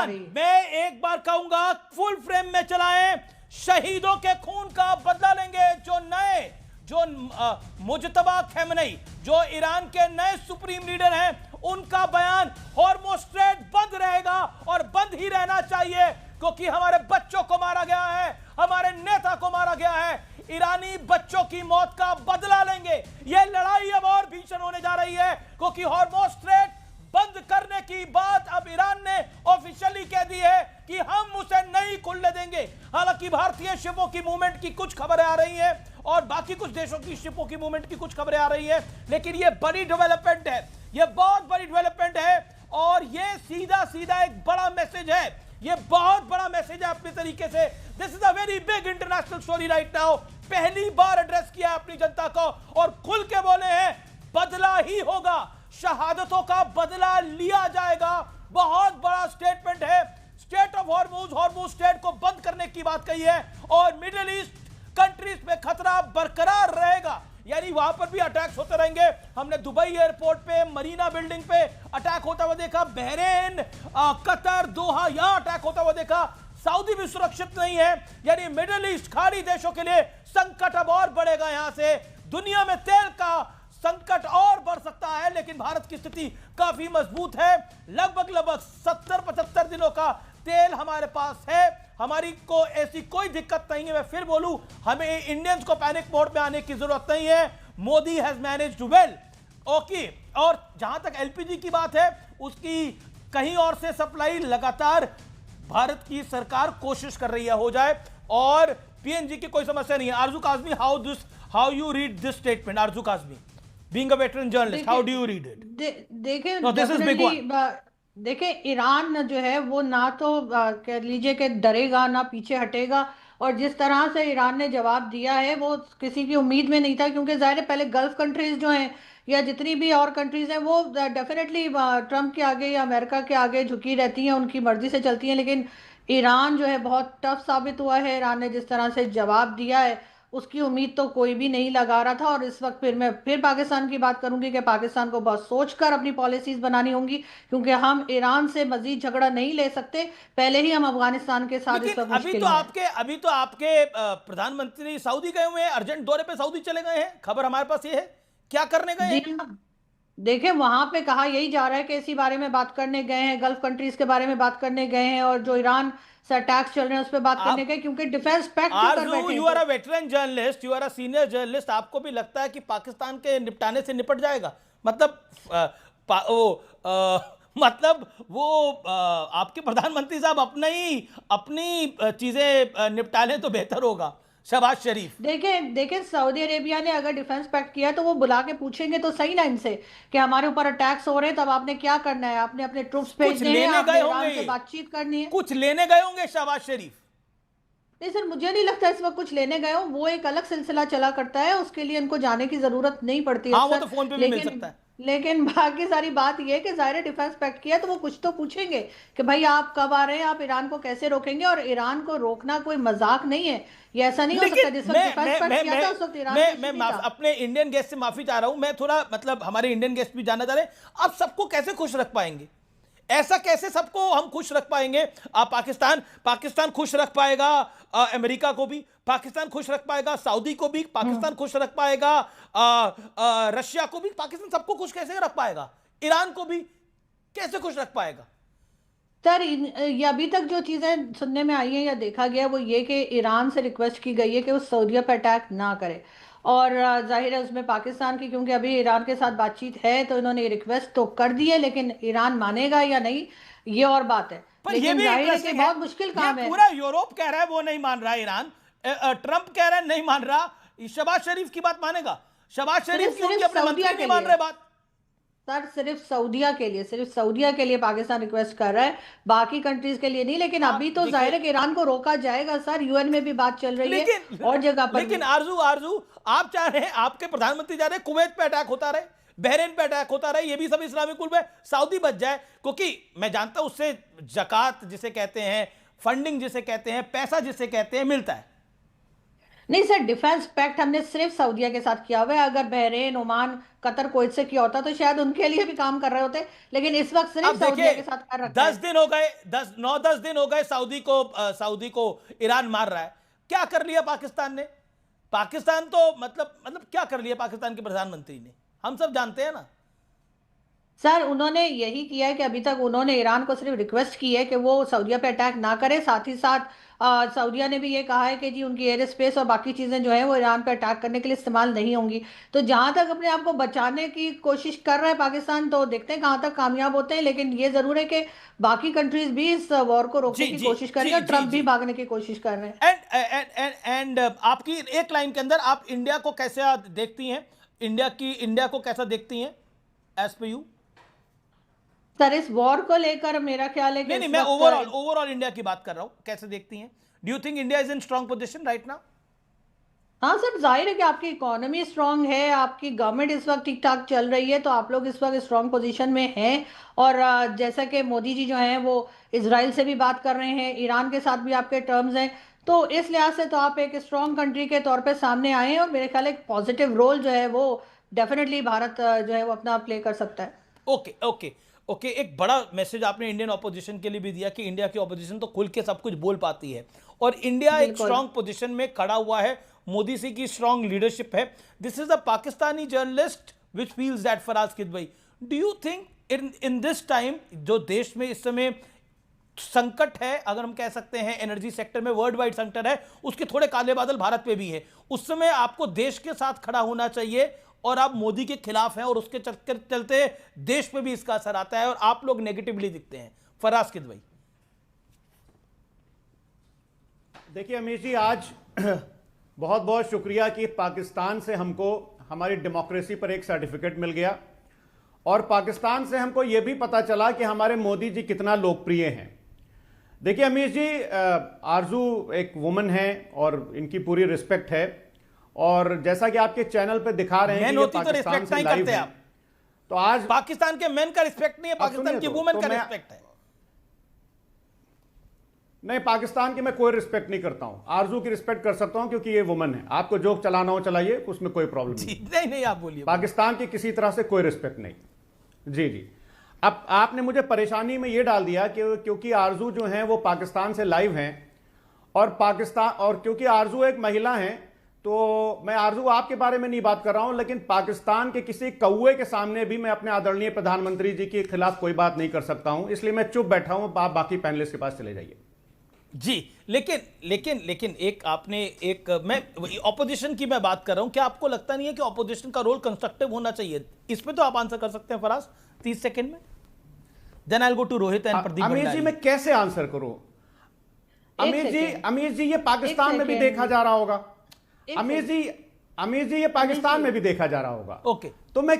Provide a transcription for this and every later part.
बयान मैं एक बार कहूंगा फुल फ्रेम में चलाएं, शहीदों के खून का बदला लेंगे। जो मुजतबा खेमनेई जो ईरान के नए सुप्रीम लीडर हैं, उनका बयान हॉर्मुज़ स्ट्रेट बंद रहेगा और बंद ही रहना चाहिए, क्योंकि हमारे बच्चों को मारा गया है, हमारे नेता को मारा गया है। ईरानी बच्चों की मौत का बदला लेंगे। यह लड़ाई अब और भीषण होने जा रही है, क्योंकि हॉर्मुज़ स्ट्रेट बंद करने की बात अब ईरान ने ऑफिशियली कह दी है कि हम उसे नहीं खुलने देंगे। हालांकि भारतीय शिपों की मूवमेंट की कुछ खबरें आ रही हैं और बाकी कुछ देशों की शिपों की मूवमेंट की कुछ खबरें आ रही हैं, लेकिन यह बड़ी डेवलपमेंट है, यह बहुत बड़ी डेवलपमेंट है और यह सीधा सीधा एक बड़ा मैसेज है, यह बहुत बड़ा मैसेज है अपने तरीके से। This is a very big international story right now. पहली बार एड्रेस किया अपनी जनता को और खुल के बोले हैं बदला ही होगा, शहादतों का बदला लिया जाएगा। बहुत बड़ा स्टेटमेंट है। स्टेट ऑफ हॉर्मुज़ स्टेट को बंद करने की बात कही है और मिडिल ईस्ट कंट्रीज में खतरा बरकरार रहेगा, यानी वहां पर भी अटैक्स होते रहेंगे। हमने दुबई एयरपोर्ट पे, मरीना बिल्डिंग पे अटैक होता हुआ देखा, बहरेन, कतर, दोहा, यहां अटैक होता हुआ देखा। सऊदी भी सुरक्षित नहीं है, यानी मिडिल ईस्ट खाड़ी देशों के लिए संकट अब और बढ़ेगा। यहां से दुनिया में तेल का संकट और बढ़ सकता है, लेकिन भारत की स्थिति काफी मजबूत है। लगभग 70-75 दिनों का तेल हमारे पास है, हमारी को ऐसी कोई दिक्कत नहीं है। मैं फिर बोलूं, हमें इंडियंस को पैनिक मोड में आने की जरूरत नहीं है। Modi has managed well, okay. और जहां तक एलपीजी की बात है, उसकी कहीं और से सप्लाई लगातार भारत की सरकार कोशिश कर रही है हो जाए, और पीएनजी की कोई समस्या नहीं है। आरजू Kazmi, how you read this statement? Aarzoo Kazmi, being a veteran journalist, how do you read it? देखिए ईरान जो है वो ना तो कह लीजिए कि डरेगा ना पीछे हटेगा, और जिस तरह से ईरान ने जवाब दिया है वो किसी की उम्मीद में नहीं था, क्योंकि जाहिर है पहले गल्फ कंट्रीज जो हैं या जितनी भी और कंट्रीज हैं वो डेफिनेटली ट्रम्प के आगे या अमेरिका के आगे झुकी रहती हैं, उनकी मर्जी से चलती हैं। लेकिन ईरान जो है बहुत टफ साबित हुआ है। ईरान ने जिस तरह से जवाब दिया है उसकी उम्मीद तो कोई भी नहीं लगा रहा था। और इस वक्त फिर मैं फिर पाकिस्तान की बात करूंगी कि पाकिस्तान को बहुत सोचकर अपनी पॉलिसीज बनानी होंगी, क्योंकि हम ईरान से मजीद झगड़ा नहीं ले सकते। पहले ही हम अफगानिस्तान के साथ इस वक्त अभी तो आपके प्रधानमंत्री सऊदी गए हुए हैं, अर्जेंट दौरे पे सऊदी चले गए हैं, खबर हमारे पास ये है। क्या करने गए हैं? देखिए वहां पे कहा यही जा रहा है कि इसी बारे में बात करने गए हैं, गल्फ कंट्रीज के बारे में बात करने गए हैं, और जो ईरान से अटैक्स चल रहे हैं उस पर बात करने गए, क्योंकि डिफेंस पैक्ट के कर बैठे हैं। You are a veteran journalist, you are a senior journalist, आपको भी लगता है कि पाकिस्तान के निपटाने से निपट जाएगा? मतलब वो आपके प्रधानमंत्री साहब अपनी चीजें निपटा लें तो बेहतर होगा। शहबाज शरीफ, देखिए सऊदी अरेबिया ने अगर डिफेंस पैक्ट किया तो वो बुला के पूछेंगे तो सही ना इनसे कि हमारे ऊपर अटैक्स हो रहे हैं, तब आपने क्या करना है? आपने अपने ट्रूप्स भेजने हैं, आपने ईरान से बातचीत करनी है, कुछ लेने गए होंगे शहबाज शरीफ। नहीं सर, मुझे नहीं लगता इस वक्त कुछ लेने गए हो। वो एक अलग सिलसिला चला करता है, उसके लिए इनको जाने की जरूरत नहीं पड़ती है। हाँ, वो तो फोन पे भी मिल सकता है। लेकिन बाकी सारी बात यह है कि जाहिर है डिफेंस पैक्ट किया तो वो कुछ तो पूछेंगे कि भाई आप कब आ रहे हैं, आप ईरान को कैसे रोकेंगे। और ईरान को रोकना कोई मजाक नहीं है, ये ऐसा नहीं हो सकता। जिस वक्त डिफेंस पैक्ट किया था उस वक्त ईरान अपने इंडियन गेस्ट से माफी चाह रहा हूं, मैं थोड़ा मतलब हमारे इंडियन गेस्ट भी जानना चाह रहे हैं, आप सबको कैसे खुश रख पाएंगे? ऐसा कैसे सबको हम खुश रख पाएंगे? पाकिस्तान खुश रख पाएगा, अमेरिका को भी पाकिस्तान खुश रख पाएगा, सऊदी को भी पाकिस्तान खुश रख पाएगा, रशिया को भी पाकिस्तान, सबको खुश कैसे रख पाएगा? ईरान को भी कैसे खुश रख पाएगा? सर ये अभी तक जो चीज़ें सुनने में आई हैं या देखा गया वो ये कि ईरान से रिक्वेस्ट की गई है कि वो सऊदीया पर अटैक ना करे, और जाहिर है उसमें पाकिस्तान की, क्योंकि अभी ईरान के साथ बातचीत है तो इन्होंने रिक्वेस्ट तो कर दी है, लेकिन ईरान मानेगा या नहीं ये और बात है। पर लेकिन ये भी जाहिर है कि बहुत मुश्किल काम है। पूरा यूरोप कह रहा है वो नहीं मान रहा, ईरान ट्रंप कह रहा है नहीं मान रहा, शहबाज शरीफ की बात मानेगा? शहबाज शरीफ की उनके अपने मंत्री नहीं मान रहे बात। सर सिर्फ सऊदीया के लिए पाकिस्तान रिक्वेस्ट कर रहा है, बाकी कंट्रीज के लिए नहीं। लेकिन अभी तो जाहिर है कि ईरान को रोका जाएगा सर, यूएन में भी बात चल रही है और जगह पर। लेकिन आरजू आप चाह रहे हैं, आपके प्रधानमंत्री चाह रहे हैं कुवैत पे अटैक होता रहे, बहरीन पे अटैक होता रहे, ये भी सब इस्लामिक मुल्क में, सऊदी बच जाए, क्योंकि मैं जानता हूं उससे जकात जिसे कहते हैं, फंडिंग जिसे कहते हैं, पैसा जिसे कहते हैं, मिलता है। नहीं सर, डिफेंस पैक्ट हमने सिर्फ सऊदीया के साथ किया हुआ है। अगर बहरीन, ओमान, कतर, कुवैत से किया होता तो शायद उनके लिए भी काम कर रहे होते, लेकिन इस वक्त अब सिर्फ देखिए, सऊदीया के साथ कर रखा 10 है। दिन हो गए, 9-10 दिन हो गए सऊदी को ईरान मार रहा है। क्या कर लिया पाकिस्तान ने? पाकिस्तान तो मतलब क्या कर लिया पाकिस्तान के प्रधानमंत्री ने, हम सब जानते हैं ना। सर उन्होंने यही किया है कि अभी तक उन्होंने ईरान को सिर्फ रिक्वेस्ट की है कि वो सऊदीया पे अटैक ना करे। साथ ही साथ सऊदीया ने भी ये कहा है कि जी उनकी एयर स्पेस और बाकी चीज़ें जो है वो ईरान पे अटैक करने के लिए इस्तेमाल नहीं होंगी। तो जहां तक अपने आप को बचाने की कोशिश कर रहा है पाकिस्तान, तो देखते हैं कहाँ तक कामयाब होते हैं। लेकिन ये ज़रूर है कि बाकी कंट्रीज भी इस वॉर को रोकने जी की जी कोशिश करेंगे जी और जी ट्रंप भी जी। भागने की कोशिश कर रहे हैं। एंड आपकी एक लाइन के अंदर आप इंडिया को कैसे देखती हैं? इंडिया को कैसा देखती हैं एज पे यू? सर इस वॉर को लेकर मेरा ख्याल है कि नहीं नहीं, इस मैं वक्त ओवरऑल इंडिया की बात कर रहा हूं, कैसे देखती हैं? Do you think India is in strong position right now? हाँ सर, जाहिर है कि आपकी इकोनॉमी स्ट्रांग है, आपकी गवर्नमेंट इस वक्त ठीक ठाक चल रही है, तो आप लोग इस वक्त स्ट्रांग पोजीशन में हैं। और जैसा कि मोदी जी जो हैं वो इसराइल से भी बात कर रहे हैं, ईरान के साथ भी आपके टर्म्स हैं। तो इस लिहाज से तो आप एक स्ट्रांग कंट्री के तौर पे सामने आए हैं, और मेरे ख्याल है एक पॉजिटिव रोल जो है वो डेफिनेटली भारत जो है वो अपना प्ले कर सकता है। ओके ओके ओके, एक बड़ा मैसेज आपने इंडियन ऑपोजिशन के लिए भी दिया कि इंडिया की ऑपोजिशन तो खुल के सब कुछ बोल पाती है, और इंडिया एक बिल्कुल। स्ट्रांग पोजीशन में खड़ा हुआ है। मोदी जी की स्ट्रांग लीडरशिप है। This is a Pakistani journalist which feels that Faraz Kidwai. Do you think in this time, जो देश में इस समय संकट है, अगर हम कह सकते हैं एनर्जी सेक्टर में वर्ल्ड वाइड संकट है, उसके थोड़े काले बादल भारत पे भी है, उस समय आपको देश के साथ खड़ा होना चाहिए, और आप मोदी के खिलाफ हैं और उसके चक्कर चलते देश पे भी इसका असर आता है और आप लोग नेगेटिवली दिखते हैं। फराज किदवई। देखिए अमीश जी, आज बहुत बहुत शुक्रिया कि पाकिस्तान से हमको हमारी डेमोक्रेसी पर एक सर्टिफिकेट मिल गया, और पाकिस्तान से हमको यह भी पता चला कि हमारे मोदी जी कितना लोकप्रिय हैं। देखिए अमीश जी, आरजू एक वुमन है और इनकी पूरी रिस्पेक्ट है, और जैसा कि आपके चैनल पे दिखा रहे हैं मैन कि ये होती तो पाकिस्तान रिस्पेक्ट से नहीं लाइव करते है। आप। तो आज पाकिस्तान के मेन का रिस्पेक्ट नहीं है, पाकिस्तान सुनिए की तो वुमेन का मैं- रिस्पेक्ट है। नहीं, पाकिस्तान की मैं कोई रिस्पेक्ट नहीं करता हूं, आरजू की रिस्पेक्ट कर सकता हूं क्योंकि ये वुमन है। आपको जोक चलाना हो चलाइए, उसमें कोई प्रॉब्लम नहीं। नहीं नहीं, आप बोलिए। पाकिस्तान की किसी तरह से कोई रिस्पेक्ट नहीं। जी जी। अब आपने मुझे परेशानी में ये डाल दिया कि क्योंकि आरजू जो हैं वो पाकिस्तान से लाइव हैं, और क्योंकि आरजू एक महिला हैं, तो मैं आरजू आपके बारे में नहीं बात कर रहा हूं, लेकिन पाकिस्तान के किसी कौवे के सामने भी मैं अपने आदरणीय प्रधानमंत्री जी के खिलाफ कोई बात नहीं कर सकता हूं, इसलिए मैं चुप बैठा हूं। आप बाकी पैनलिस्ट के पास चले जाइए। जी, लेकिन एक आपने एक, मैं ऑपोजिशन की मैं बात कर रहा हूं, क्या आपको लगता नहीं है कि ऑपोजिशन का रोल कंस्ट्रक्टिव होना चाहिए? इस पे तो आप आंसर कर सकते हैं फराज 30 सेकंड में। Then I will go to Rohit and Pradeep Amir ji, Bhandari. मैं कैसे आंसर करूं? अमीर जी, ये पाकिस्तान में भी सेकेंड। देखा जा रहा होगा। एक अमीर जी, ये पाकिस्तान में भी देखा जा रहा होगा। ओके, तो मैं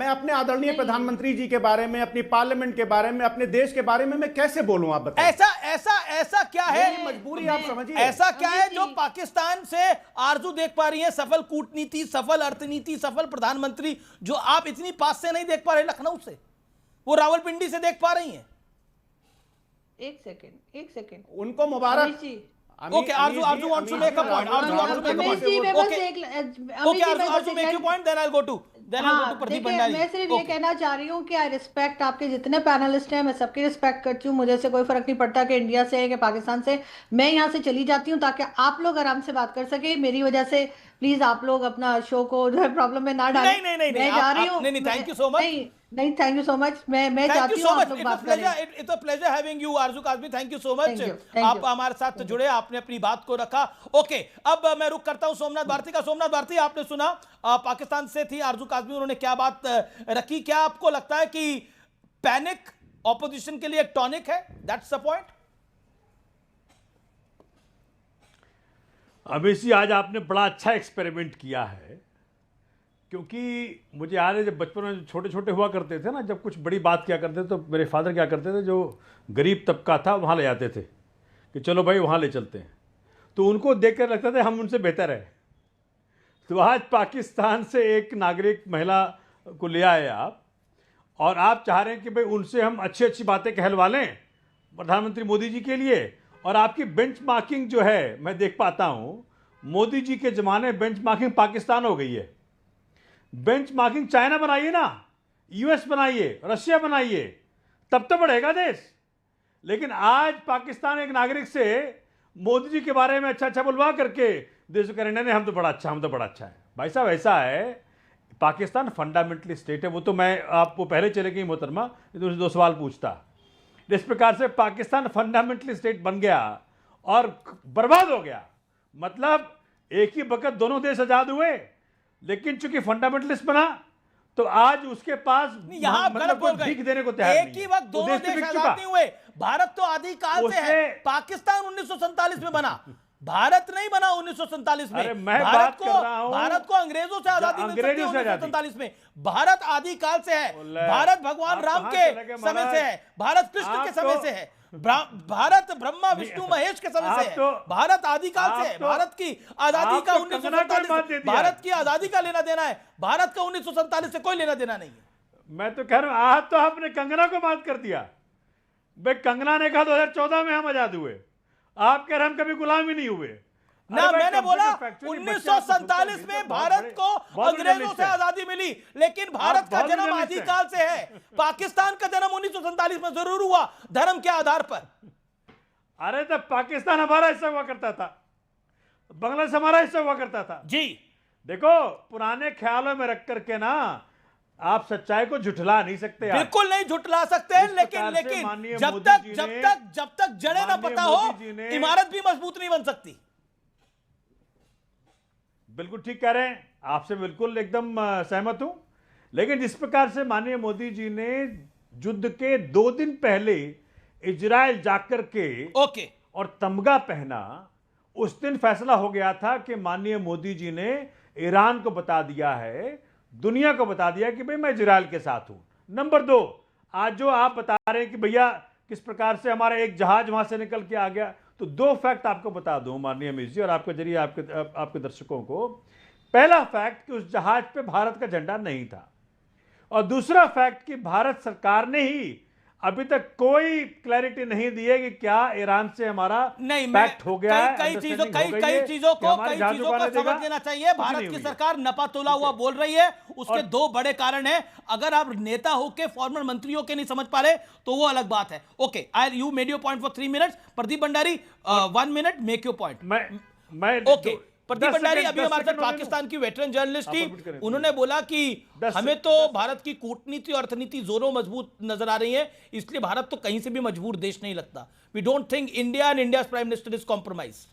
अपने आदरणीय प्रधानमंत्री जी के बारे में, अपनी पार्लियामेंट के बारे में, अपने देश के बारे में मैं कैसे बोलूं? आप बताइए। ऐसा क्या है? मेरी मजबूरी आप समझिए। ऐसा क्या है अमित जो जी। पाकिस्तान से आरजू देख पा रही है? सफल कूटनीति, सफल अर्थनीति, सफल प्रधानमंत्री, जो आप इतनी पास से नहीं देख पा रहे लखनऊ से, वो रावलपिंडी से देख पा रही हैं। एक सेकेंड। उनको मुबारक। Amit ji. Okay, Arzu wants to make a point. Arzu wants to make a point. Amit ji, मैं बस Okay. एक Okay, Arzu, make your point, then I'll go to Pradeep देखिए, Bhandari. मैं सिर्फ ये Okay. कहना चाह रही हूँ कि आई रिस्पेक्ट आपके जितने पैनलिस्ट हैं, मैं सबकी रिस्पेक्ट करती हूँ। मुझे से कोई फर्क नहीं पड़ता कि इंडिया से है कि पाकिस्तान से। मैं यहाँ से चली जाती हूँ ताकि आप लोग आराम से बात कर सके। मेरी वजह से प्लीज आप लोग अपना शो को जो है प्रॉब्लम में ना डालें। नहीं, मैं जा रही हूँ। नहीं, thank you so much. नहीं, थैंक यू सो मच। मैं Thank चाहती you हूँ so much. आप लोग It's a बात करें। pleasure. It's a pleasure having you, Arzu Kazmi. Thank you so much. Thank you. Thank आप you. हमारे साथ जुड़े, आपने अपनी बात को रखा। ओके, अब मैं रुक करता हूं सोमनाथ भारती का। सोमनाथ भारती, आपने सुना पाकिस्तान से थी आरजू काजमी, उन्होंने क्या बात रखी? क्या आपको लगता है कि पैनिक ऑपोजिशन के लिए एक टॉनिक है? That's the point. Amit ji, आज आपने बड़ा अच्छा एक्सपेरिमेंट किया है, क्योंकि मुझे याद है जब बचपन में छोटे छोटे हुआ करते थे ना, जब कुछ बड़ी बात किया करते थे तो मेरे फादर क्या करते थे, जो गरीब तबका था वहाँ ले जाते थे कि चलो भाई वहाँ ले चलते हैं। तो उनको देख कर लगता था हम उनसे बेहतर है। तो आज पाकिस्तान से एक नागरिक महिला को ले आए आप, और आप चाह रहे हैं कि भाई उनसे हम अच्छी अच्छी बातें कहलवा लें प्रधानमंत्री मोदी जी के लिए। और आपकी बेंचमार्किंग जो है मैं देख पाता हूँ, मोदी जी के जमाने बेंचमार्किंग पाकिस्तान हो गई है। बेंचमार्किंग चाइना बनाइए ना, यूएस बनाइए, रशिया बनाइए, तब तो बढ़ेगा देश। लेकिन आज पाकिस्तान एक नागरिक से मोदी जी के बारे में अच्छा अच्छा बुलवा करके देश को करेंगे नहीं, हम तो बड़ा अच्छा है। भाई साहब ऐसा है, पाकिस्तान फंडामेंटली स्टेट है। वो तो मैं आपको पहले चले गई मोहतरमा, तो दो सवाल पूछता। इस प्रकार से पाकिस्तान फंडामेंटली स्टेट बन गया और बर्बाद हो गया। मतलब एक ही वक्त दोनों देश आजाद हुए, लेकिन चूंकि फंडामेंटलिस्ट बना तो आज उसके पास यहां आप गलत बोल गए। देने को तैयार एक ही वक्त दोनों देश आजाद नहीं हुए। भारत तो आदि काल से है। पाकिस्तान 1947 में बना, भारत नहीं बना 1947 में। अरे मैं बात कर रहा हूं, भारत को अंग्रेजों से आजादी मिल सकती है 1947 में। भारत आदि काल से है। भारत भगवान राम के समय से है, भारत कृष्ण के समय से है, भारत ब्रह्मा विष्णु महेश के समय से है, भारत आदिकाल से है। भारत की आजादी का 1947, भारत की आजादी का लेना देना है, भारत का 1947 से कोई लेना देना नहीं है। मैं तो कह रहा हूं, आज तो आपने कंगना को बात कर दिया। भाई कंगना ने कहा 2014 में हम आजाद हुए, आप कह रहे हम कभी गुलाम ही नहीं हुए ना। मैंने बोला 1947 में भारत को अंग्रेजों से आजादी मिली, लेकिन भारत का जन्म आदिकाल से है। पाकिस्तान का जन्म 1947 में जरूर हुआ, धर्म के आधार पर। अरे तब पाकिस्तान हमारा हिस्सा हुआ करता था, बांग्लादेश हमारा हिस्सा हुआ करता था जी। देखो पुराने ख्यालों में रख करके ना आप सच्चाई को झुठला नहीं सकते। बिल्कुल नहीं झुठला सकते, लेकिन जब तक जड़ें ना पता हो, इमारत भी मजबूत नहीं बन सकती। बिल्कुल ठीक कह रहे हैं, आपसे बिल्कुल एकदम सहमत हूं। लेकिन जिस प्रकार से माननीय मोदी जी ने युद्ध के 2 दिन पहले इजराइल जाकर के और तमगा पहना, उस दिन फैसला हो गया था कि माननीय मोदी जी ने ईरान को बता दिया है, दुनिया को बता दिया कि भाई मैं इजराइल के साथ हूं। नंबर 2, आज जो आप बता रहे हैं कि भैया किस प्रकार से हमारा एक जहाज वहां से निकल के आ गया, तो 2 फैक्ट आपको बता दूं माननीय अमित जी और आपके जरिए आपके दर्शकों को। पहला फैक्ट कि उस जहाज पे भारत का झंडा नहीं था, और दूसरा फैक्ट कि भारत सरकार ने ही अभी तक कोई क्लैरिटी नहीं दी है कि क्या ईरान से हमारा पैक्ट हो गया है। कई चीजों को समझ लेना चाहिए। भारत की सरकार नपातोला हुआ बोल रही है, उसके 2 बड़े कारण हैं। अगर आप नेता होके फॉर्मर मंत्रियों के नहीं समझ पा रहे तो वो अलग बात है। Okay, you made your point for 3 minutes. Pradeep Bhandari 1 minute, make your point. Okay, Pradeep Bhandari अभी हमारे साथ पाकिस्तान की वेटरन जर्नलिस्ट थी, उन्होंने बोला कि हमें तो भारत की कूटनीति और अर्थनीति जोरों मजबूत नजर आ रही है, इसलिए भारत तो कहीं से भी मजबूर देश नहीं लगता। We don't think India and India's prime minister is compromise.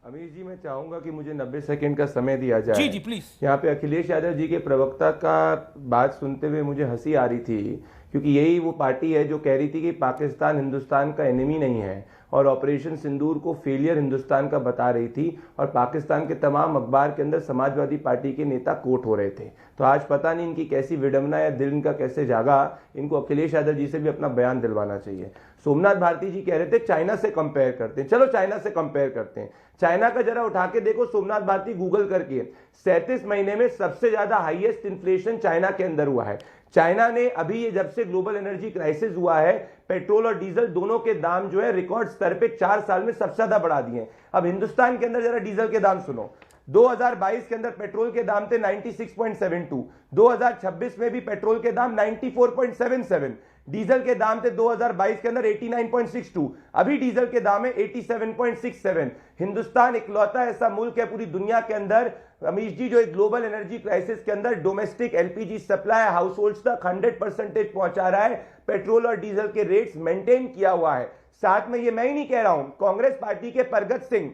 Amir ji, मैं चाहूंगा कि मुझे 90 सेकंड का समय दिया जाए। जी जी प्लीज। यहाँ पे अखिलेश यादव जी के प्रवक्ता का बात सुनते हुए मुझे हंसी आ रही थी, क्योंकि यही वो पार्टी है जो कह रही थी कि पाकिस्तान हिंदुस्तान का एनिमी नहीं है और ऑपरेशन सिंदूर को फेलियर हिंदुस्तान का बता रही थी, और पाकिस्तान के तमाम अखबार के अंदर समाजवादी पार्टी के नेता कोट हो रहे थे। तो आज पता नहीं इनकी कैसी विडंबना या दिल इनका कैसे जागा, इनको अखिलेश यादव जी से भी अपना बयान दिलवाना चाहिए। सोमनाथ भारती जी कह रहे थे चाइना से कंपेयर करते हैं, चलो चाइना से कंपेयर करते हैं। चाइना का जरा उठा के देखो सोमनाथ भारती, गूगल करके 37 महीने में सबसे ज्यादा हाईएस्ट इन्फ्लेशन चाइना के अंदर हुआ है। चाइना ने अभी ये जब से ग्लोबल एनर्जी क्राइसिस हुआ है, पेट्रोल और डीजल दोनों के दाम जो है रिकॉर्ड स्तर पे 4 साल में सबसे ज्यादा बढ़ा दिए हैं। अब हिंदुस्तान के अंदर जरा डीजल के दाम सुनो। 2022 के अंदर पेट्रोल के दाम थे 96.72, 2026 में भी पेट्रोल के दाम 94.77, डीजल के दाम थे 2022 के अंदर 89.62, अभी डीजल के दाम है 87.67। हिंदुस्तान इकलौता ऐसा मुल्क है पूरी दुनिया के अंदर, अमीश जी, जो एक ग्लोबल एनर्जी क्राइसिस के अंदर domestic LPG supply house holds तक 100% पहुंचा रहा है, पेट्रोल और डीजल के रेट्स मेंटेन किया हुआ है। साथ में ये मैं ही नहीं कह रहा हूं, कांग्रेस पार्टी के परगत सिंह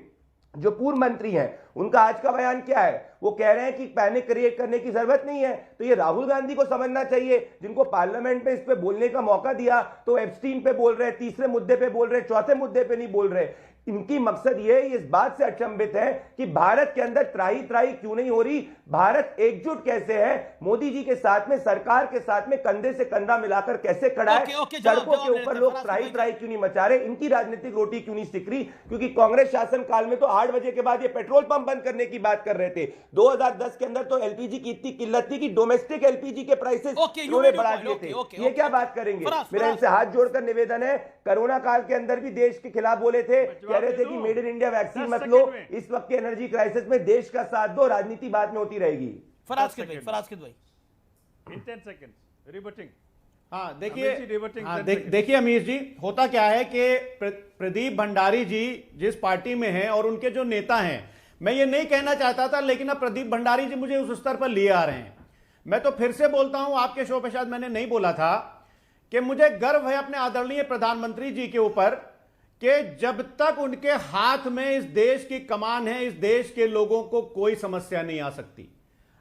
जो पूर्व मंत्री हैं, उनका आज का बयान क्या है? वो कह रहे हैं कि पैनिक क्रिएट करने की जरूरत नहीं है। तो ये राहुल गांधी को समझना चाहिए, जिनको पार्लियामेंट में इस पे बोलने का मौका दिया तो एप्स्टीन पे बोल रहे, तीसरे मुद्दे पे बोल रहे, चौथे मुद्दे पे नहीं बोल रहे। इनकी मकसद ये इस बात से अचंभित है कि भारत के अंदर त्राही त्राही क्यों नहीं हो रही, भारत एकजुट कैसे है, मोदी जी के साथ में, सरकार के साथ में कंधे से कंधा मिलाकर कैसे खड़ा है, सड़कों के ऊपर लोग त्राही त्राही क्यों नहीं मचा रहे, इनकी राजनीतिक रोटी क्यों नहीं सिक रही? क्योंकि कांग्रेस शासन काल में तो 8 बजे के बाद ये पेट्रोल पंप हम बंद करने की बात कर रहे थे। 2010 के अंदर तो एलपीजी की इतनी किल्लत थी कि डोमेस्टिक एलपीजी के प्राइसेस उन्होंने बढ़ा दिए थे। ये क्या बात करेंगे? मेरा इनसे हाथ जोड़कर निवेदन है, कोरोना काल के अंदर भी देश के खिलाफ बोले थे, कह रहे थे कि मेड इन इंडिया वैक्सीन मत लो, इस वक्त के एनर्जी क्राइसिस में देश का साथ दो, राजनीति बाद में होती रहेगी। फराज किद भाई In 10 seconds, rebutting. हाँ देखिए अमीर जी, होता क्या है कि प्रदीप भंडारी जी जिस पार्टी में हैं और उनके जो नेता हैं, मैं ये नहीं कहना चाहता था, लेकिन अब प्रदीप भंडारी जी मुझे उस स्तर पर लिए आ रहे हैं। मैं तो फिर से बोलता हूं, आपके शो पे शायद मैंने नहीं बोला था कि मुझे गर्व है अपने आदरणीय प्रधानमंत्री जी के ऊपर कि जब तक उनके हाथ में इस देश की कमान है, इस देश के लोगों को कोई समस्या नहीं आ सकती।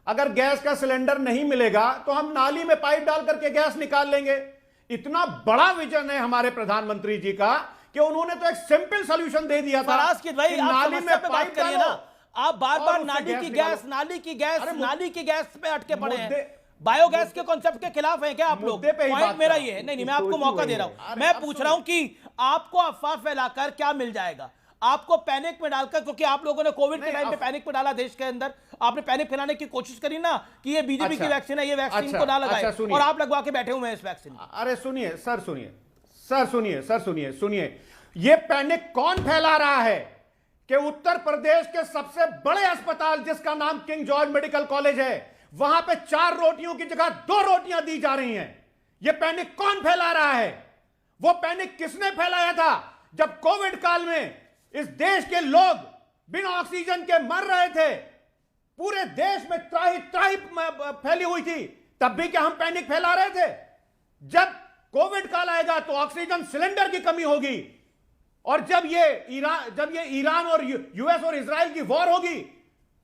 अगर गैस का सिलेंडर नहीं मिलेगा तो हम नाली में पाइप डाल करके गैस निकाल लेंगे। इतना बड़ा विजन है हमारे प्रधानमंत्री जी का कि उन्होंने तो एक सिंपल सॉल्यूशन दे दिया था। फराज किद भाई, आप समस्या पे बात करिए ना, आप बार बार नाली की गैस पे अटके पड़े हैं। बायोगैस के कॉन्सेप्ट के खिलाफ हैं क्या आप लोग? पॉइंट मेरा ये है, नहीं मैं आपको मौका दे रहा हूं, मैं पूछ रहा हूं कि आपको अफवाह फैलाकर क्या मिल जाएगा? आपको पैनिक में डालकर, क्योंकि आप लोगों ने कोविड के टाइम पे पैनिक में डाला देश के अंदर, आपने पैनिक फैलाने की कोशिश करी ना कि ये बीजेपी की वैक्सीन है, ये वैक्सीन को ना लगाए, और आप लगवा के बैठे हुए हैं इस वैक्सीन। अरे सुनिए, ये पैनिक कौन फैला रहा है कि उत्तर प्रदेश के सबसे बड़े अस्पताल जिसका नाम किंग जॉर्ज मेडिकल कॉलेज है, वहां पे 4 रोटियों की जगह 2 रोटियां दी जा रही हैं। ये पैनिक कौन फैला रहा है? वो पैनिक किसने फैलाया था जब कोविड काल में इस देश के लोग बिना ऑक्सीजन के मर रहे थे, पूरे देश में त्राही फैली हुई थी, तब भी क्या हम पैनिक फैला रहे थे? जब कोविड काल आएगा तो ऑक्सीजन सिलेंडर की कमी होगी, और जब ये ईरान और यूएस और इजराइल की वॉर होगी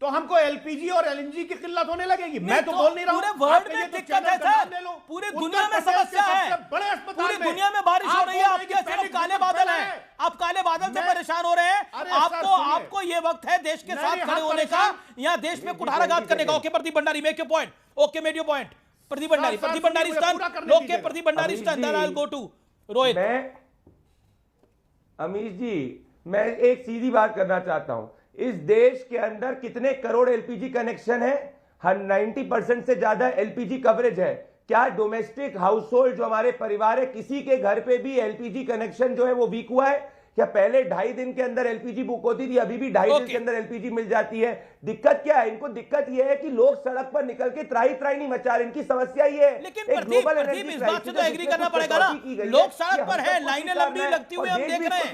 तो हमको एलपीजी और एलएनजी की किल्लत होने लगेगी। मैं तो बोल नहीं रहा हूं, पूरे वर्ल्ड में दिक्कत है सर, पूरी दुनिया में समस्या है, पूरी दुनिया में बारिश हो रही है, आपके सिर्फ काले बादल हैं, आप काले बादल से परेशान हो रहे हैं। आपको ये वक्त है देश के साथ खड़े होने का, यहाँ देश में कुठाराघात करने का। Okay Pradeep Bhandari, make your point. Okay, made your point. Pradeep Bhandari stun, okay Pradeep Bhandari stun, then I will go to Rohit. Amish ji, मैं एक सीधी बात करना चाहता हूं, इस देश के अंदर कितने करोड़ एलपीजी कनेक्शन है? 90% से ज्यादा एलपीजी कवरेज है। क्या डोमेस्टिक हाउस होल्ड जो हमारे परिवार है, किसी के घर पे भी एलपीजी कनेक्शन जो है वो वीक हुआ है? क्या पहले 2.5 दिन के अंदर एलपीजी बुक होती थी, अभी भी 2.5 दिन के अंदर एलपीजी मिल जाती है? दिक्कत क्या है इनको? दिक्कत यह है कि लोग सड़क पर निकल के त्राही नहीं मचा रहे, इनकी समस्या ये है। लेकिन प्रदीप इस बात से तो एग्री करना पड़ेगा ना, लोग सड़क पर हैं, लाइनें लंबी लगती हुई हम देख रहे हैं।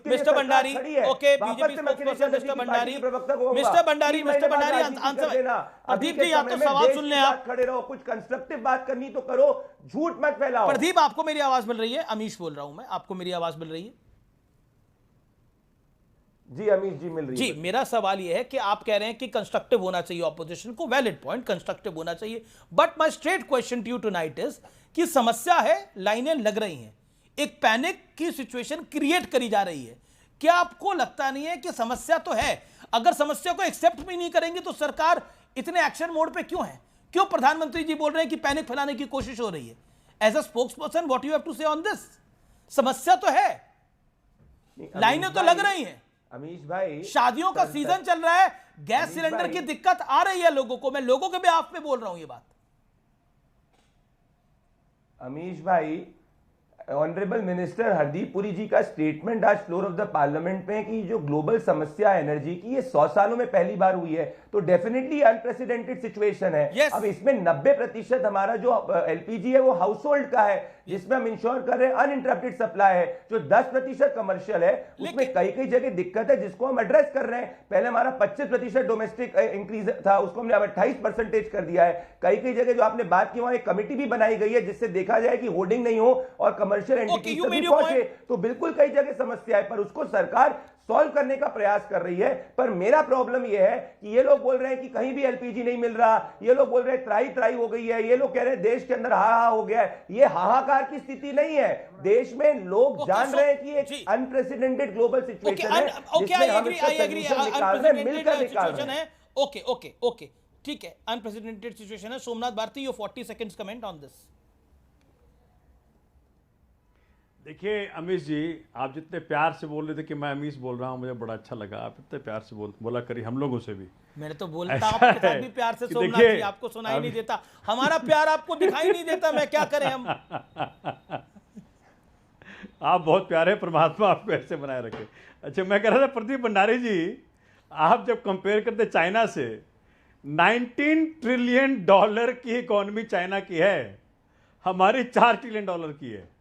Mister Bhandari, okay, BJP spokesperson mister Bhandari answer. Pradeep ji, या तो सवाल सुन लें आप, खड़े रहो, कुछ कंस्ट्रक्टिव बात करनी तो करो, झूठ मत फैलाओ। प्रदीप, आपको मेरी आवाज मिल रही है? अमीश बोल रहा हूं मैं, आपको मेरी आवाज मिल रही है? जी अमीश जी, मिल रही है। जी, मेरा सवाल यह है कि आप कह रहे हैं कि कंस्ट्रक्टिव होना चाहिए ऑपोजिशन को, वैलिड पॉइंट, कंस्ट्रक्टिव होना चाहिए, but my straight question to you tonight is कि समस्या है, लाइनें लग रही हैं, एक पैनिक की सिचुएशन क्रिएट करी जा रही है। क्या आपको लगता नहीं है कि समस्या तो है? अगर समस्या को एक्सेप्ट भी नहीं करेंगे तो सरकार इतने एक्शन मोड पे क्यों है? क्यों प्रधानमंत्री जी बोल रहे हैं कि पैनिक फैलाने की कोशिश हो रही है? As a spokesperson, what you have to say on this? समस्या तो है, लाइनें तो लग रही हैं। अमीश भाई, शादियों का सीजन चल रहा है, गैस सिलेंडर की दिक्कत आ रही है लोगों को, मैं लोगों के बेहाफ पे बोल रहा हूं ये बात। अमीश भाई, ऑनरेबल मिनिस्टर हरदीप पुरी जी का स्टेटमेंट आज फ्लोर ऑफ द पार्लियामेंट में कि जो ग्लोबल समस्या है एनर्जी की, ये 100 सालों में पहली बार हुई है, तो डेफिनेटली अनप्रेसिडेंटेड सिचुएशन है। yes. अब इसमें 90% हमारा जो एलपीजी है वो हाउस होल्ड का है, जिसमें हम इंश्योर कर रहे हैं अनइंटरप्टेड सप्लाई है। जो 10% कमर्शियल है उसमें कई जगह दिक्कत है, जिसको हम एड्रेस कर रहे हैं। पहले हमारा 25% डोमेस्टिक इंक्रीज था, उसको हमने 28% कर दिया है। कई जगह जो आपने बात की, वहां एक कमिटी भी बनाई गई है जिससे देखा जाए कि होर्डिंग नहीं हो और कमर्शियल एंटिटीज तक भी पहुंचे। तो बिल्कुल कई जगह समस्या है, पर उसको सरकार सॉल्व करने का प्रयास कर रही है। पर मेरा प्रॉब्लम यह है कि ये लोग बोल रहे हैं कि कहीं भी एलपीजी नहीं मिल रहा, ये लोग बोल रहे हैं त्राही हो गई है, ये लोग कह रहे हैं देश के अंदर हाहा हो गया है। ये हाहाकार की स्थिति नहीं है, देश में लोग जान रहे हैं कि एक अनप्रेसिडेंटेड ग्लोबल सिचुएशन है, जिसमें हम इसका सॉल्यूशन निकाल रहे हैं, मिलकर निकाल रहे हैं। ओके, ठीक है, अनप्रेसिडेंटेड सिचुएशन है। Somnath Bharti, your 40 seconds comment on this. देखिए अमीश जी, आप जितने प्यार से बोल रहे थे कि मैं अमीश बोल रहा हूँ, मुझे बड़ा अच्छा लगा। आप इतने प्यार से बोला करी हम लोगों से भी। मैंने तो बोलता ऐसा आपके साथ है भी प्यार से कि सोमनाथ देखिए, जी, आपको सुनाई नहीं देता, हमारा प्यार आपको दिखाई नहीं देता, मैं क्या करें हम। आप बहुत प्यारे, परमात्मा आपको ऐसे बनाए रखे। अच्छा, मैं कह रहा था प्रदीप भंडारी जी, आप जब कंपेयर करते चाइना से, 19 ट्रिलियन डॉलर की इकोनॉमी चाइना की है, हमारी 4 ट्रिलियन डॉलर की है,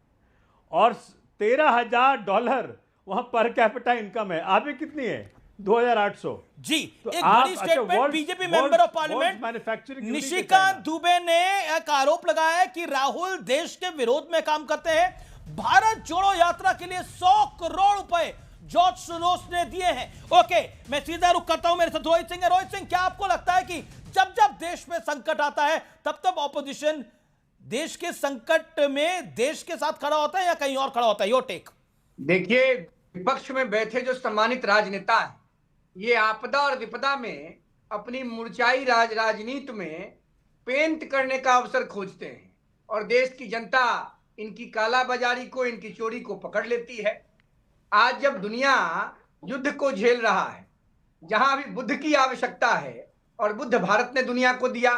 और 13,000 डॉलर वहां पर कैपिटा इनकम है। आप ही कितनी है? 2,800 जी। तो एक आप- बड़ी अच्छा, statement world- BJP world- member of world parliament manufacturing unit है निशिकांत चाइना। दुबे ने एक आरोप लगाया है कि राहुल देश के विरोध में काम करते हैं। भारत जोड़ो यात्रा के लिए 100 करोड़ रुपए जॉर्ज सोरोस ने दिए हैं। ओके, मैं सीधा रुख करता हूं, मेरे साथ रोहित सिंह है। रोहित सिंह, क्या आपको लगता है कि जब जब देश में संकट आता है तब तब ऑपोजिशन देश के संकट में देश के साथ खड़ा होता है या कहीं और खड़ा होता है? Your take. देखिए, विपक्ष में बैठे जो सम्मानित राजनेता हैं, ये आपदा और विपदा में अपनी मुरझाई राजनीति में पेंट करने का अवसर खोजते हैं, और देश की जनता इनकी कालाबाजारी को, इनकी चोरी को पकड़ लेती है। आज जब दुनिया युद्ध को झेल रहा है, जहां अभी बुद्ध की आवश्यकता है, और बुद्ध भारत ने दुनिया को दिया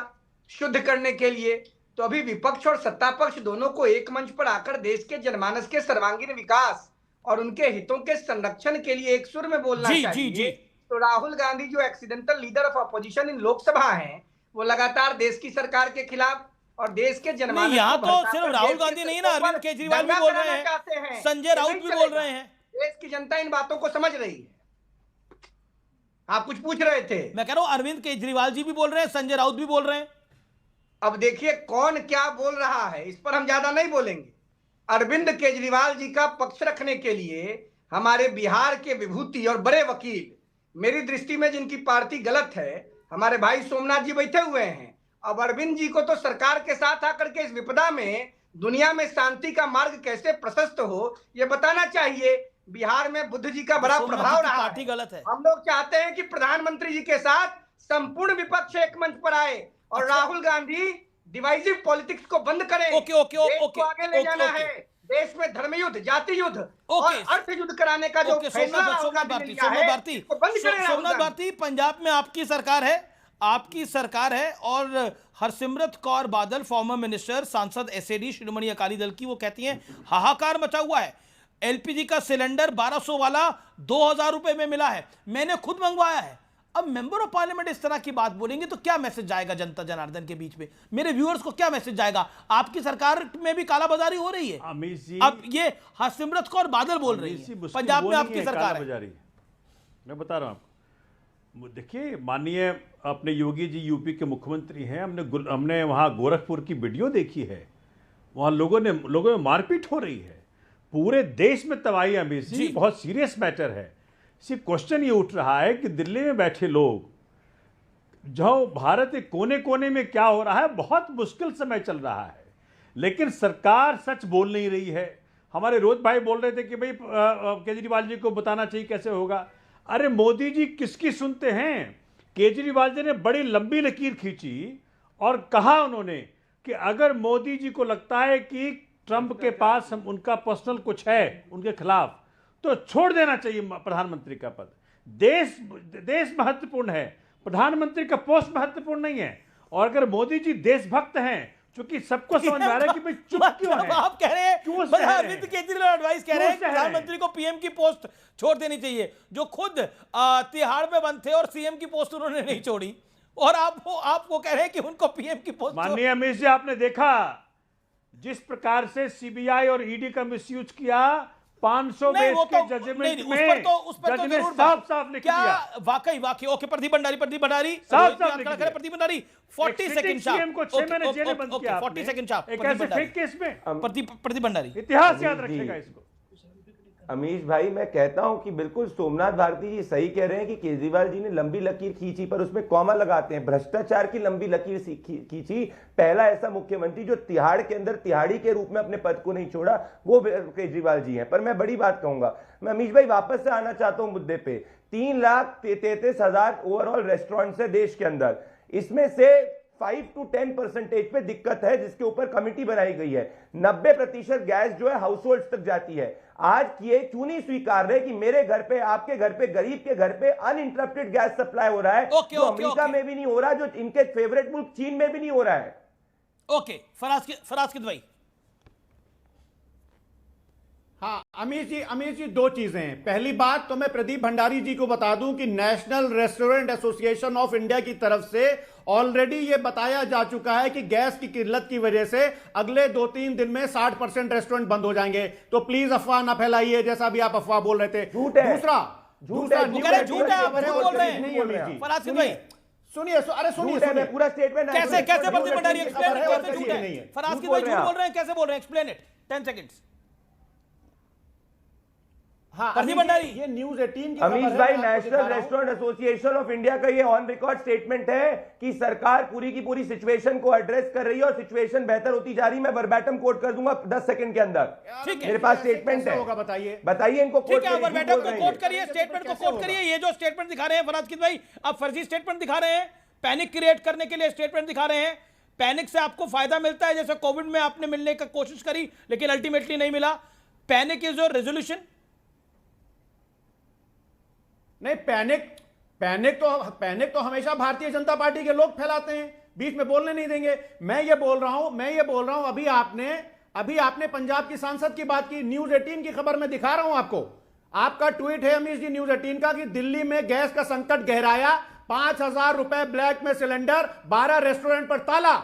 शुद्ध करने के लिए, तो अभी विपक्ष और सत्ता पक्ष दोनों को एक मंच पर आकर देश के जनमानस के सर्वांगीण विकास और उनके हितों के संरक्षण के लिए एक सुर में बोलना चाहिए। जी। तो राहुल गांधी जो accidental leader of opposition in Lok Sabha हैं, वो लगातार देश की सरकार के खिलाफ और देश के जनमानस यहाँ को तो भड़काकर सिर्फ राहुल देश के गांधी नहीं ना, सड़कों पर अरविंद केजरीवाल भी दंगा बोल रहे कराना हैं, चाहते हैं। संजय ये राउत नहीं भी बोल चलेगा। रहे हैं। देश की जनता इन बातों को समझ रही है। आप कुछ पूछ रहे थे? मैं कह रहा हूं अरविंद केजरीवाल जी भी बोल रहे हैं, संजय राउत भी बोल रहे हैं। अब देखिए कौन क्या बोल रहा है, इस पर हम ज्यादा नहीं बोलेंगे। अरविंद केजरीवाल जी का पक्ष रखने के लिए हमारे बिहार के विभूति और बड़े वकील, मेरी दृष्टि में जिनकी पार्टी गलत है, हमारे भाई सोमनाथ जी बैठे हुए हैं। अब अरविंद जी को तो सरकार के साथ आकर के इस विपदा में दुनिया में शांति का मार्ग कैसे प्रशस्त हो, यह बताना चाहिए। बिहार में बुद्ध जी का बड़ा सोमनाथ जी प्रभाव की रहा पार्टी है। गलत है। हम लोग चाहते हैं कि प्रधानमंत्री जी के साथ संपूर्ण विपक्ष एक मंच पर आए और राहुल गांधी डिवाइसिव पॉलिटिक्स को बंद करें। ओके, देश को आगे ले जाना है। देश में धर्म युद्ध, जाति युद्ध और अर्थ युद्ध कराने का जो फैसला राहुल गांधी ने लिया है, इसको बंद करें। सोमनाथ भारती, पंजाब में आपकी सरकार है, आपकी सरकार है, और हरसिमरत कौर बादल, फॉर्मर मिनिस्टर, सांसद एसएडी शिरोमणि अकाली दल की, वो कहती हैं हाहाकार मचा हुआ है। एलपीजी का सिलेंडर 1200 वाला 2000 रुपए में मिला है, मैंने खुद मंगवाया है। अब मेंबर ऑफ पार्लियामेंट इस तरह की बात बोलेंगे तो क्या मैसेज जाएगा जनता जनार्दन के बीच में? मेरे व्यूअर्स को क्या मैसेज जाएगा? आपकी सरकार में भी कालाबाजारी हो रही है। अमीश जी, अब ये हरसिमरत कौर बादल बोल रही है, पंजाब में आपकी सरकार है। मैं बता रहा हूं आपको। देखिए, माननीय अपने योगी जी यूपी के मुख्यमंत्री हैं। हमने वहां गोरखपुर की वीडियो देखी है, वहां लोगों में मारपीट हो रही है, पूरे देश में तबाही। अमीश जी, बहुत सीरियस मैटर है। सिर्फ क्वेश्चन ये उठ रहा है कि दिल्ली में बैठे लोग, जो भारत के कोने कोने में क्या हो रहा है, बहुत मुश्किल समय चल रहा है, लेकिन सरकार सच बोल नहीं रही है। हमारे रोहित भाई बोल रहे थे कि भाई केजरीवाल जी को बताना चाहिए कैसे होगा। अरे मोदी जी किसकी सुनते हैं? केजरीवाल जी ने बड़ी लंबी लकीर खींची और कहा उन्होंने कि अगर मोदी जी को लगता है कि ट्रंप के पास उनका पर्सनल कुछ है उनके खिलाफ, तो छोड़ देना चाहिए प्रधानमंत्री का पद। देश महत्वपूर्ण है, प्रधानमंत्री का पोस्ट महत्वपूर्ण नहीं है। और अगर मोदी जी देशभक्त हैं, क्योंकि सबको समझ में आ रहा है कि भाई चुप क्यों है, आप कह रहे हैं, क्यों अरविंद केजरीवाल एडवाइस कह रहे हैं प्रधानमंत्री को पीएम की पोस्ट छोड़ देनी चाहिए, जो खुद तिहाड़ में बंद थे और सीएम की पोस्ट उन्होंने नहीं छोड़ी, और आपको कह रहे हैं कि उनको पीएम की पोस्ट। माननीय अमित जी, आपने देखा जिस प्रकार से सीबीआई और ईडी का मिसयूज किया, 500 पेज के जजमेंट में जज ने साफ लिख दिया। वाकई okay, Pradeep Bhandari Pradeep Bhandari 40 second CM को 6 महीने जेल में बंद किया 40 सेकंड एक ऐसे फेक केस में। प्रदीप भंडारी, इतिहास याद रखेगा इसको। अमीश भाई, मैं कहता हूं कि बिल्कुल सोमनाथ भारती जी सही कह रहे हैं कि केजरीवाल जी ने लंबी लकीर खींची, पर उसमें कॉमा लगाते हैं। भ्रष्टाचार की लंबी लकीर खींची। पहला ऐसा मुख्यमंत्री जो तिहाड़ के अंदर तिहाड़ी के रूप में अपने पद को नहीं छोड़ा, वो केजरीवाल जी हैं। पर मैं बड़ी बात कहूंगा, मैं अमीश भाई वापस से आना चाहता हूं मुद्दे पे। 3,33,000 ओवरऑल रेस्टोरेंट्स है देश के अंदर, इसमें से 5 to 10% पे दिक्कत है, जिसके ऊपर कमिटी बनाई गई है। 90% गैस जो है हाउस होल्ड तक जाती है। आज ये क्यों नहीं स्वीकार रहे कि मेरे घर पे, आपके घर पे, गरीब के घर पे अनइंटरप्टेड गैस सप्लाई हो रहा है, जो अमेरिका में भी नहीं हो रहा, जो इनके फेवरेट मुल्क चीन में भी नहीं हो रहा है। ओके, फराज किदवई। हाँ अमीर जी दो चीजें हैं। पहली बात तो मैं प्रदीप भंडारी जी को बता दूं कि national restaurant association of India की तरफ से ऑलरेडी ये बताया जा चुका है कि गैस की किल्लत की वजह से अगले 2-3 दिन में 60% रेस्टोरेंट बंद हो जाएंगे। तो प्लीज अफवाह ना फैलाइए, जैसा भी आप अफवाह बोल रहे थे। झूठ है। दूसरा झूठ है, आप झूठ बोल रहे हैं फराज किदवई। सुनिए, अरे सुनिए, मैं पूरा स्टेटमेंट कैसे प्रदीप भंडारी एक्सप्लेन कैसे झूठ है? फराज किदवई झूठ बोल रहे हैं, कैसे बोल रहे हैं? Explain it, 10 seconds. हाँ प्रदीप भंडारी, ये न्यूज़ 18 की अमीश भाई, national restaurant association of India का ये ऑन रिकॉर्ड स्टेटमेंट है कि सरकार पूरी की पूरी सिचुएशन को एड्रेस कर रही है और सिचुएशन बेहतर होती जा रही है। मैं वर्बैटम कोट कर दूंगा 10 सेकंड के अंदर। ठीक है, मेरे पास स्टेटमेंट है, होगा, बताइए इनको। ठीक है, वर्बैटम को कोट करिए, स्टेटमेंट को कोट करिए। ये जो स्टेटमेंट दिखा रहे हैं फराज किदवई, आप फर्जी स्टेटमेंट दिखा रहे हैं, पैनिक क्रिएट करने के लिए स्टेटमेंट दिखा रहे हैं। पैनिक से आपको फायदा मिलता है, जैसे कोविड में आपने मिलने की कोशिश करी लेकिन अल्टीमेटली नहीं मिला। Panic is your resolution? नहीं, पैनिक तो हमेशा भारतीय जनता पार्टी के लोग फैलाते हैं, बीच में बोलने नहीं देंगे। मैं ये बोल रहा हूं अभी आपने पंजाब की सांसद की बात की, न्यूज़ 18 की खबर मैं दिखा रहा हूं आपको। आपका ट्वीट है अमीश जी न्यूज़ 18 का कि दिल्ली में गैस का संकट गहराया, 5,000 रुपए ब्लैक में सिलेंडर, 12 रेस्टोरेंट पर ताला।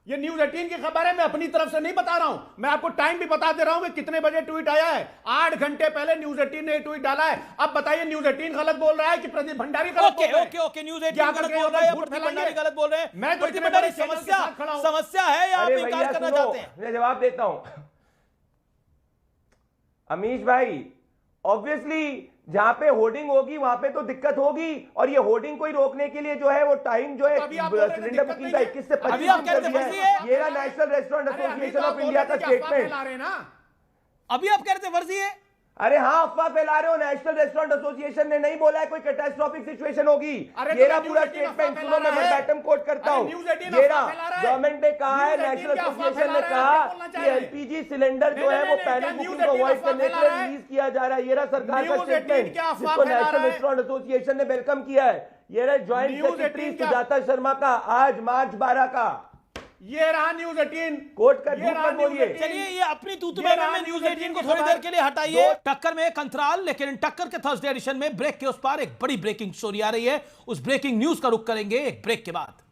ये न्यूज़ 18 की खबर है, मैं अपनी तरफ से नहीं बता रहा हूं, मैं आपको टाइम भी बता दे रहा हूं कि कितने बजे ट्वीट आया है। 8 घंटे पहले न्यूज़ 18 ने ट्वीट डाला है। अब बताइए न्यूज़ 18 गलत बोल रहा है कि प्रदीप भंडारी गलत बोल रहा है? ओके, न्यूज़ 18 गलत बोल रहा है या प्रदीप भंडारी गलत बोल रहे हैं? मैं प्रदीप भंडारी, समस्या है या आप इनकार करना चाहते हैं? मैं जवाब देता हूं अमीश भाई। ऑब्वियसली जहां पे होर्डिंग होगी वहां पे तो दिक्कत होगी, और ये होर्डिंग को ही रोकने के लिए जो है वो टाइम जो है सिलेंडर बुकिंग का 21 से 25 ये रहा national restaurant association of India का स्टेटमेंट। अभी आप कह रहे थे फर्जी है? अरे हाँ, अफवाह फैला रहे हो। नेशनल रेस्टोरेंट एसोसिएशन ने नहीं बोला है कोई कैटास्ट्रोफिक सिचुएशन होगी। ये रहा पूरा स्टेटमेंट, सुनो मैं वर्बैटम कोट करता हूं। ये रहा, गवर्नमेंट ने कहा है, नेशनल एसोसिएशन ने कहा कि एलपीजी सिलेंडर जो है वो पैनिक बुकिंग को अवॉइड करने के लिए रिलीज किया जा रहा है। ये रहा सरकार का स्टेटमेंट, जिसको नेशनल रेस्टोरेंट एसोसिएशन ने वेलकम किया है। ये रहा ज्वाइंट सेक्रेटरी सुजाता शर्मा का आज मार्च 12 का। ये रहा न्यूज़ 18 कोट कर बोलिए। चलिए, ये अपनी तूतमे में न्यूज़ 18 को थोड़ी देर के लिए हटाइए। टक्कर में एक अंतराल, लेकिन टक्कर के थर्सडे एडिशन में ब्रेक के उस पार एक बड़ी ब्रेकिंग स्टोरी आ रही है। उस ब्रेकिंग न्यूज का रुख करेंगे एक ब्रेक के बाद।